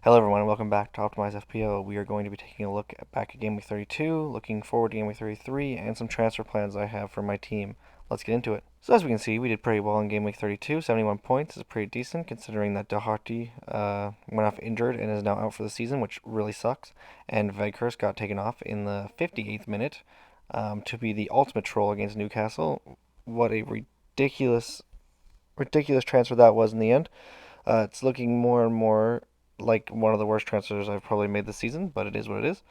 Hello everyone and welcome back to Optimize FPO. We are going to be taking a look back at Game Week 32, looking forward to Game Week 33, and some transfer plans I have for my team. Let's get into it. So as we can see, we did pretty well in Game Week 32. 71 points is pretty decent considering that Doherty went off injured and is now out for the season, which really sucks. And Veghurst got taken off in the 58th minute to be the ultimate troll against Newcastle. What a ridiculous transfer that was in the end. It's looking more and more like one of the worst transfers I've probably made this season, but it is what it is.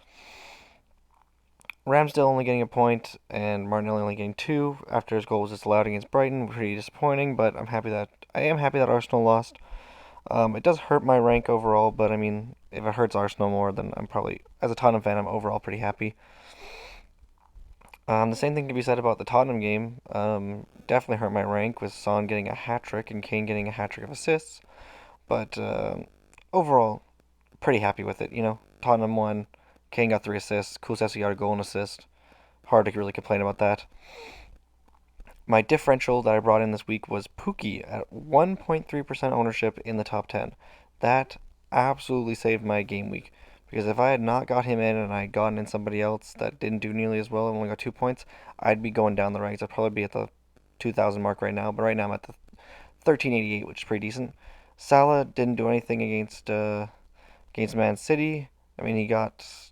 Ramsdale only getting a point, and Martinelli only getting two after his goal was disallowed against Brighton. Pretty disappointing, but I am happy that Arsenal lost. It does hurt my rank overall, but I mean, if it hurts Arsenal more, then I'm probably, as a Tottenham fan, I'm overall pretty happy. The same thing can be said about the Tottenham game. Definitely hurt my rank with Son getting a hat trick and Kane getting a hat trick of assists, but overall, pretty happy with it. Tottenham won. Kane got three assists. Kulusevski got a goal and assist. Hard to really complain about that. My differential that I brought in this week was Pookie at 1.3% ownership in the top 10. That absolutely saved my game week. Because if I had not got him in and I had gotten in somebody else that didn't do nearly as well and only got 2 points, I'd be going down the ranks. I'd probably be at the 2,000 mark right now. But right now I'm at the 1388, which is pretty decent. Salah didn't do anything against Man City. I mean, he got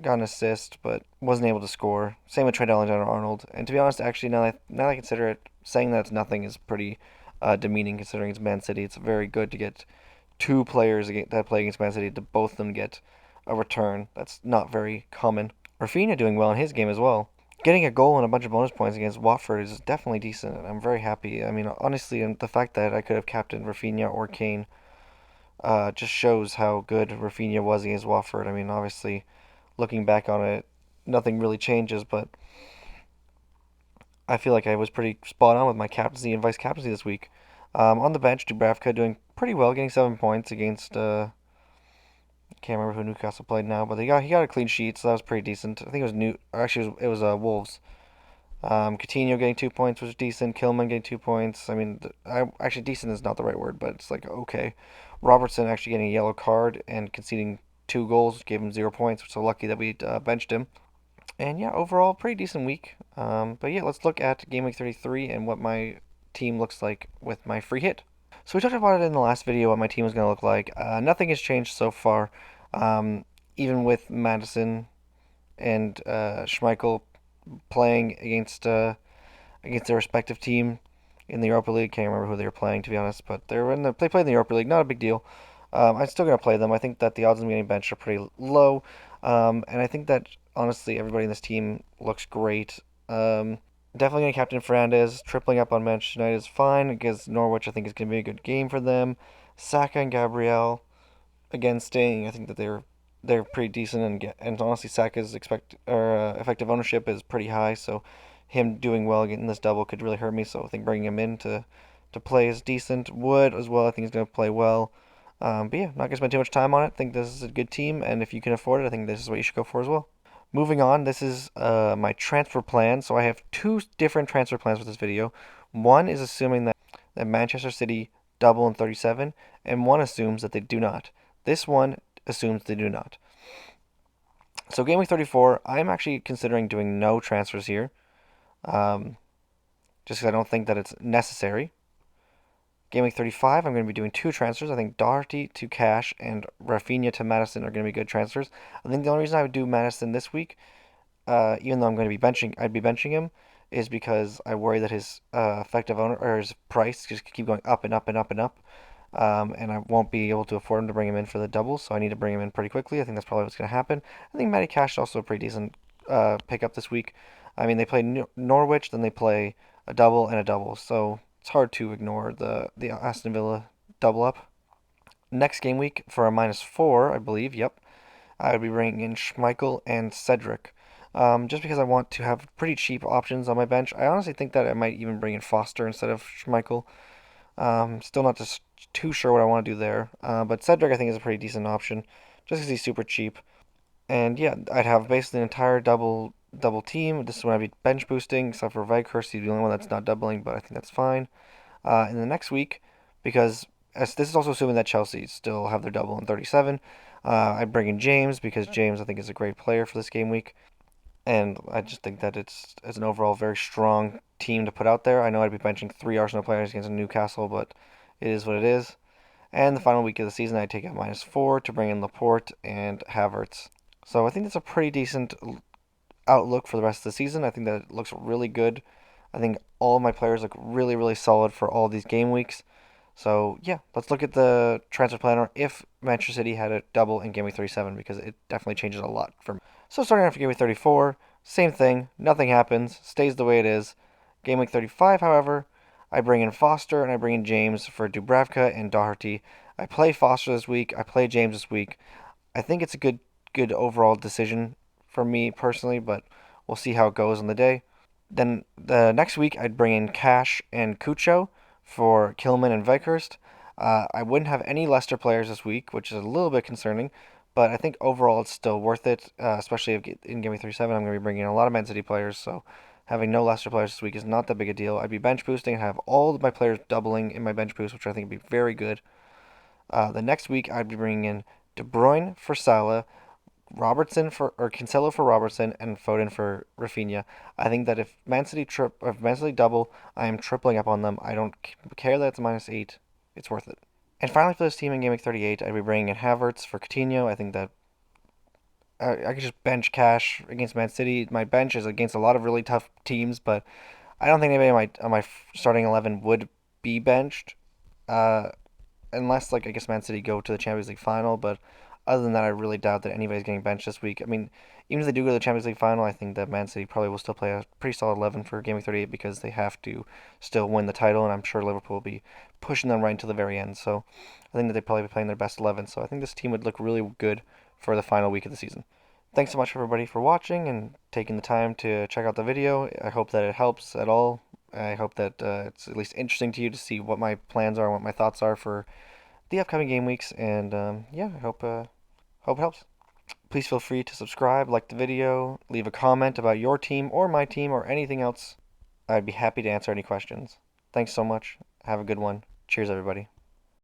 an assist, but wasn't able to score. Same with Trent Alexander-Arnold. And to be honest, actually, now that I consider it, saying that it's nothing is pretty demeaning considering it's Man City. It's very good to get two players that play against Man City to both of them get a return. That's not very common. Rafinha doing well in his game as well. Getting a goal and a bunch of bonus points against Watford is definitely decent, and I'm very happy. I mean, honestly, and the fact that I could have captained Rafinha or Kane just shows how good Rafinha was against Watford. I mean, obviously, looking back on it, nothing really changes, but I feel like I was pretty spot on with my captaincy and vice captaincy this week. On the bench, Dubravka doing pretty well, getting 7 points against. Can't remember who Newcastle played now, but he got a clean sheet, so that was pretty decent. I think it was New. Or actually, it was Wolves. Coutinho getting 2 points was decent. Kilman getting 2 points. I mean, actually decent is not the right word, but it's like okay. Robertson actually getting a yellow card and conceding two goals gave him 0 points. We're so lucky that we benched him. And yeah, overall pretty decent week. But yeah, let's look at game week 33 and what my team looks like with my free hit. So we talked about it in the last video what my team is going to look like. Nothing has changed so far. Even with Madison and Schmeichel playing against their respective team in the Europa League. Can't remember who they were playing to be honest, but they played in the Europa League. Not a big deal. I'm still gonna play them. I think that the odds of me getting benched are pretty low, and I think that honestly everybody in this team looks great. Definitely gonna captain Fernandez. Tripling up on Manchester United is fine against Norwich. I think it's gonna be a good game for them. Saka and Gabriel again staying. I think that they're pretty decent and honestly Saka's effective ownership is pretty high, so him doing well getting this double could really hurt me. So I think bringing him in to play is decent. Wood as well. I think he's gonna play well. But yeah, not gonna spend too much time on it. I think this is a good team, and if you can afford it, I think this is what you should go for as well. Moving on, this is my transfer plan. So I have two different transfer plans for this video. One is assuming that Manchester City double in 37, and one assumes that they do not. This one assumes they do not. So game week 34, I'm actually considering doing no transfers here, just because I don't think that it's necessary. Game week 35, I'm going to be doing two transfers. I think Doherty to Cash and Rafinha to Madison are going to be good transfers. I think the only reason I would do Madison this week, even though I'd be benching him, is because I worry that his effective owner or his price just keep going up and up and up and up, and I won't be able to afford him to bring him in for the double, so I need to bring him in pretty quickly. I think that's probably what's going to happen. I think Matty Cash is also a pretty decent pickup this week. I mean, they play Norwich, then they play a double and a double, so it's hard to ignore the Aston Villa double up. Next game week for a -4, I believe. Yep, I would be bringing in Schmeichel and Cedric. Just because I want to have pretty cheap options on my bench. I honestly think that I might even bring in Foster instead of Schmeichel. Still not just too sure what I want to do there. But Cedric I think is a pretty decent option, just because he's super cheap. And yeah, I'd have basically an entire double team. This is when I'd be bench boosting, except for Veghurst, he's the only one that's not doubling, but I think that's fine. In the next week, because as this is also assuming that Chelsea still have their double in 37. I bring in James because James I think is a great player for this game week, and I just think that it's an overall very strong team to put out there. I know I'd be benching three Arsenal players against Newcastle, but it is what it is. And the final week of the season, I take out -4 to bring in Laporte and Havertz. So I think that's a pretty decent outlook for the rest of the season. I think that it looks really good. I think all of my players look really, really solid for all these game weeks. So yeah, let's look at the transfer planner if Manchester City had a double in game week 37 because it definitely changes a lot for me. So starting after game week 34, same thing, nothing happens, stays the way it is. Game week 35, however, I bring in Foster and I bring in James for Dubravka and Doherty. I play Foster this week. I play James this week. I think it's a good overall decision for me personally, but we'll see how it goes on the day. Then the next week, I'd bring in Cash and Cucho for Kilman and Vikehurst. I wouldn't have any Leicester players this week, which is a little bit concerning, but I think overall it's still worth it, especially if in Game Week 37. I'm going to be bringing in a lot of Man City players, so having no Leicester players this week is not that big a deal. I'd be bench boosting and have all of my players doubling in my bench boost, which I think would be very good. The next week, I'd be bringing in De Bruyne for Salah, Robertson for or Cancelo for Robertson, and Foden for Rafinha. I think that if Man City double, I am tripling up on them. I don't care that it's -8. It's worth it. And finally, for this team in Game Week 38, I'd be bringing in Havertz for Coutinho. I think that I could just bench Cash against Man City. My bench is against a lot of really tough teams, but I don't think anybody on my starting 11 would be benched. Uh, Unless like I guess Man City go to the Champions League final. But other than that, I really doubt that anybody's getting benched this week. I mean, even if they do go to the Champions League final, I think that Man City probably will still play a pretty solid 11 for Game Week 38 because they have to still win the title, and I'm sure Liverpool will be pushing them right until the very end. So I think that they probably be playing their best 11. So I think this team would look really good for the final week of the season. Thanks so much everybody for watching and taking the time to check out the video. I hope that it helps at all. I hope that it's at least interesting to you to see what my plans are and what my thoughts are for the upcoming game weeks. And yeah, I hope it helps. Please feel free to subscribe, like the video, leave a comment about your team or my team or anything else. I'd be happy to answer any questions. Thanks so much. Have a good one. Cheers, everybody.